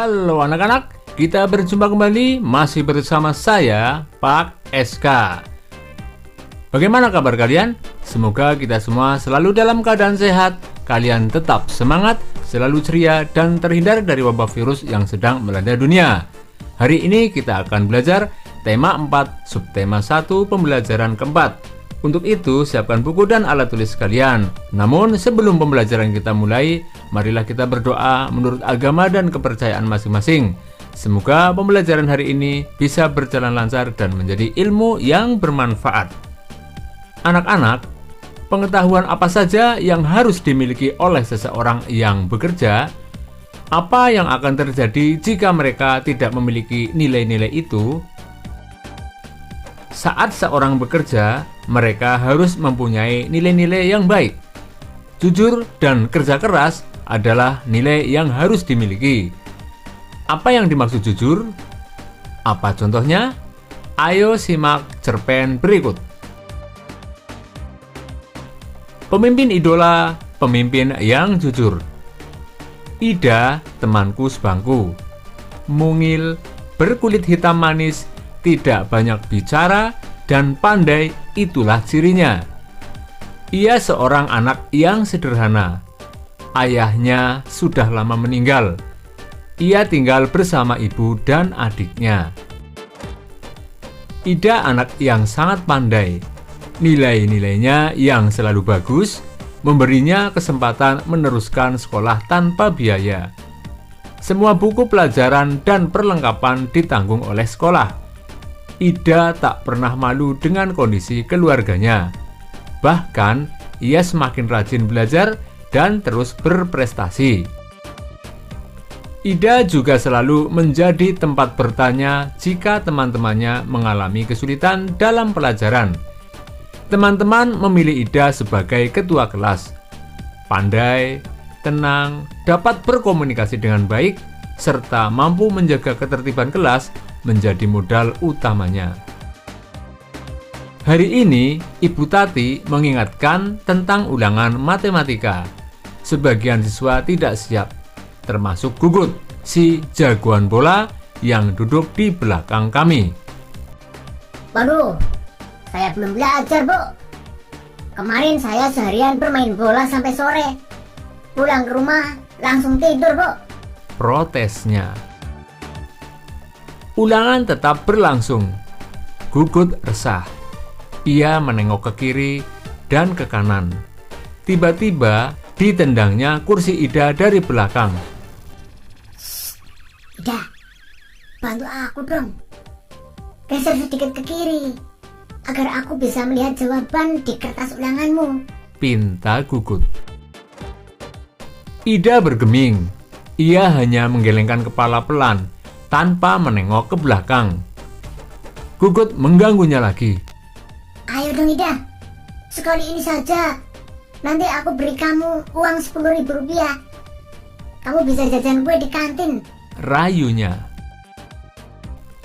Halo anak-anak, kita berjumpa kembali masih bersama saya, Pak SK. Bagaimana kabar kalian? Semoga kita semua selalu dalam keadaan sehat, kalian tetap semangat, selalu ceria, dan terhindar dari wabah virus yang sedang melanda dunia. Hari ini kita akan belajar tema 4, subtema 1, pembelajaran keempat. Untuk itu, siapkan buku dan alat tulis kalian. Namun, sebelum pembelajaran kita mulai, marilah kita berdoa menurut agama dan kepercayaan masing-masing. Semoga pembelajaran hari ini bisa berjalan lancar dan menjadi ilmu yang bermanfaat. Anak-anak, pengetahuan apa saja yang harus dimiliki oleh seseorang yang bekerja? Apa yang akan terjadi jika mereka tidak memiliki nilai-nilai itu? Saat seorang bekerja, mereka harus mempunyai nilai-nilai yang baik. Jujur dan kerja keras adalah nilai yang harus dimiliki. Apa yang dimaksud jujur? Apa contohnya? Ayo simak cerpen berikut. Pemimpin idola, pemimpin yang jujur. Ida, temanku sebangku. Mungil, berkulit hitam manis, tidak banyak bicara, dan pandai, itulah cirinya. Ia seorang anak yang sederhana. Ayahnya sudah lama meninggal. Ia tinggal bersama ibu dan adiknya. Ida anak yang sangat pandai. Nilai-nilainya yang selalu bagus memberinya kesempatan meneruskan sekolah tanpa biaya. Semua buku pelajaran dan perlengkapan ditanggung oleh sekolah. Ida tak pernah malu dengan kondisi keluarganya. Bahkan, ia semakin rajin belajar dan terus berprestasi. Ida juga selalu menjadi tempat bertanya jika teman-temannya mengalami kesulitan dalam pelajaran. Teman-teman memilih Ida sebagai ketua kelas. Pandai, tenang, dapat berkomunikasi dengan baik, serta mampu menjaga ketertiban kelas menjadi modal utamanya. Hari ini, Ibu Tati mengingatkan tentang ulangan matematika. Sebagian siswa tidak siap, termasuk Gugut, si jagoan bola yang duduk di belakang kami. Waduh, saya belum belajar, Bu. Kemarin saya seharian bermain bola sampai sore. Pulang ke rumah langsung tidur, Bu. Protesnya. Ulangan tetap berlangsung. Gugut resah. Ia menengok ke kiri dan ke kanan. Tiba-tiba ditendangnya kursi Ida dari belakang. Ida, bantu aku dong. Geser sedikit ke kiri, agar aku bisa melihat jawaban di kertas ulanganmu, pinta Gugut. Ida bergeming. Ia hanya menggelengkan kepala pelan, tanpa menengok ke belakang. Gugut mengganggunya lagi. Ayo dong Ida, sekali ini saja. Nanti aku beri kamu uang 10.000 rupiah. Kamu bisa jajan kue di kantin, rayunya.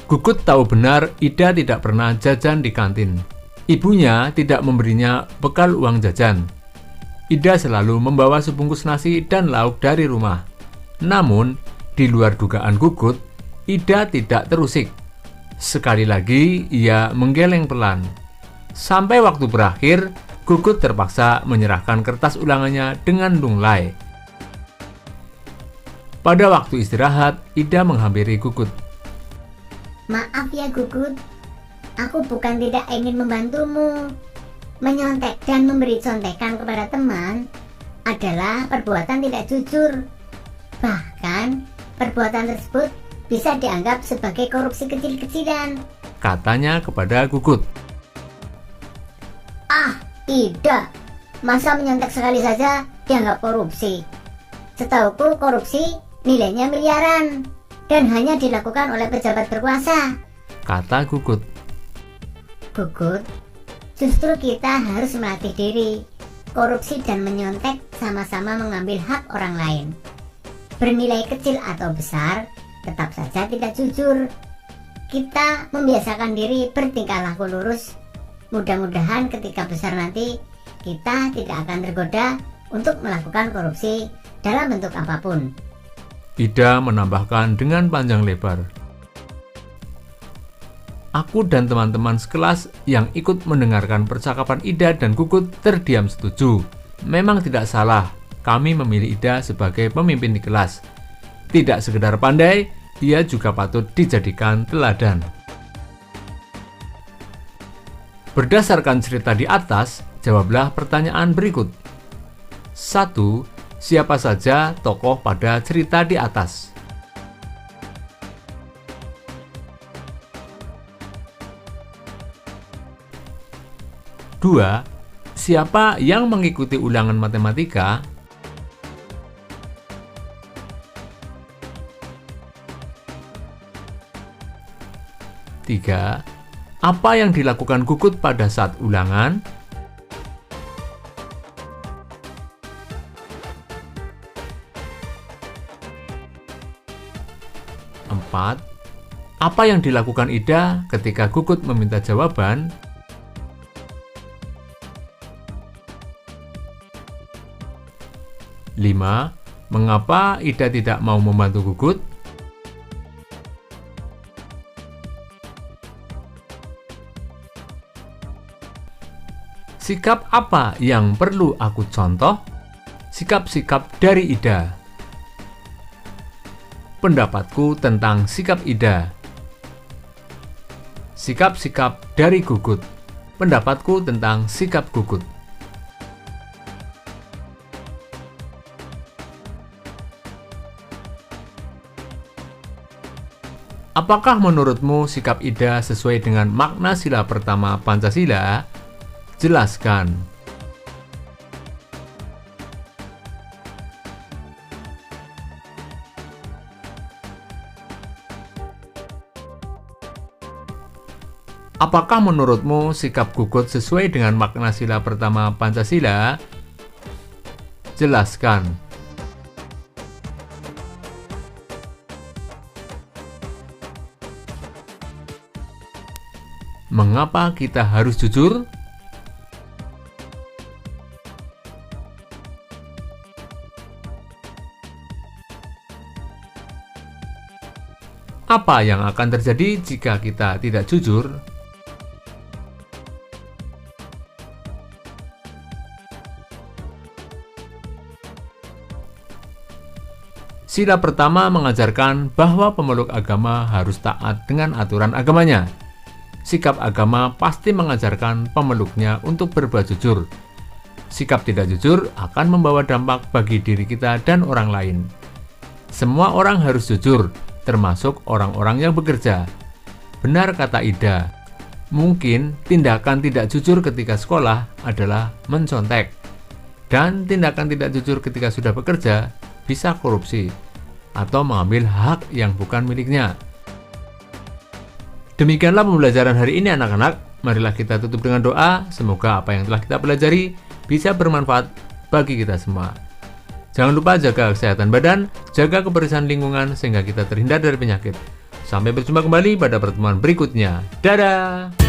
Gugut tahu benar Ida tidak pernah jajan di kantin. Ibunya tidak memberinya bekal uang jajan. Ida selalu membawa sebungkus nasi dan lauk dari rumah. Namun, di luar dugaan Gugut, Ida tidak terusik. Sekali lagi, ia menggeleng pelan. Sampai waktu berakhir, Gugut terpaksa menyerahkan kertas ulangannya dengan lunglai. Pada waktu istirahat, Ida menghampiri Gugut. Maaf ya Gugut, aku bukan tidak ingin membantumu. Menyontek dan memberi contekan kepada teman adalah perbuatan tidak jujur. Bahkan, perbuatan tersebut bisa dianggap sebagai korupsi kecil-kecilan, katanya kepada Gugut. Ah, tidak. Masa menyontek sekali saja dianggap korupsi? Setauku korupsi nilainya miliaran dan hanya dilakukan oleh pejabat berkuasa, kata Gugut. Gugut, justru kita harus melatih diri. Korupsi dan menyontek sama-sama mengambil hak orang lain. Bernilai kecil atau besar, tetap saja tidak jujur. Kita membiasakan diri bertingkah laku lurus. Mudah-mudahan ketika besar nanti kita tidak akan tergoda untuk melakukan korupsi dalam bentuk apapun. Ida menambahkan dengan panjang lebar. Aku dan teman-teman sekelas yang ikut mendengarkan percakapan Ida dan Gugut terdiam setuju. Memang tidak salah, kami memilih Ida sebagai pemimpin di kelas. Tidak sekedar pandai, dia juga patut dijadikan teladan. Berdasarkan cerita di atas, jawablah pertanyaan berikut. 1. Siapa saja tokoh pada cerita di atas? 2. Siapa yang mengikuti ulangan matematika? 3. Apa yang dilakukan Gugut pada saat ulangan? 4. Apa yang dilakukan Ida ketika Gugut meminta jawaban? 5. Mengapa Ida tidak mau membantu Gugut? 6. Sikap apa yang perlu aku contoh? Sikap-sikap dari Ida. Pendapatku tentang sikap Ida. Sikap-sikap dari Gugut. Pendapatku tentang sikap Gugut. Apakah menurutmu sikap Ida sesuai dengan makna sila pertama Pancasila? Jelaskan. Apakah menurutmu sikap Gugut sesuai dengan makna sila pertama Pancasila? Jelaskan. Mengapa kita harus jujur? Apa yang akan terjadi jika kita tidak jujur? Sila pertama mengajarkan bahwa pemeluk agama harus taat dengan aturan agamanya. Sikap agama pasti mengajarkan pemeluknya untuk berbuat jujur. Sikap tidak jujur akan membawa dampak bagi diri kita dan orang lain. Semua orang harus jujur, termasuk orang-orang yang bekerja. Benar kata Ida, mungkin tindakan tidak jujur ketika sekolah adalah mencontek. Dan tindakan tidak jujur ketika sudah bekerja bisa korupsi atau mengambil hak yang bukan miliknya. Demikianlah pembelajaran hari ini anak-anak. Marilah kita tutup dengan doa. Semoga apa yang telah kita pelajari bisa bermanfaat bagi kita semua. Jangan lupa jaga kesehatan badan, jaga kebersihan lingkungan sehingga kita terhindar dari penyakit. Sampai berjumpa kembali pada pertemuan berikutnya. Dadah!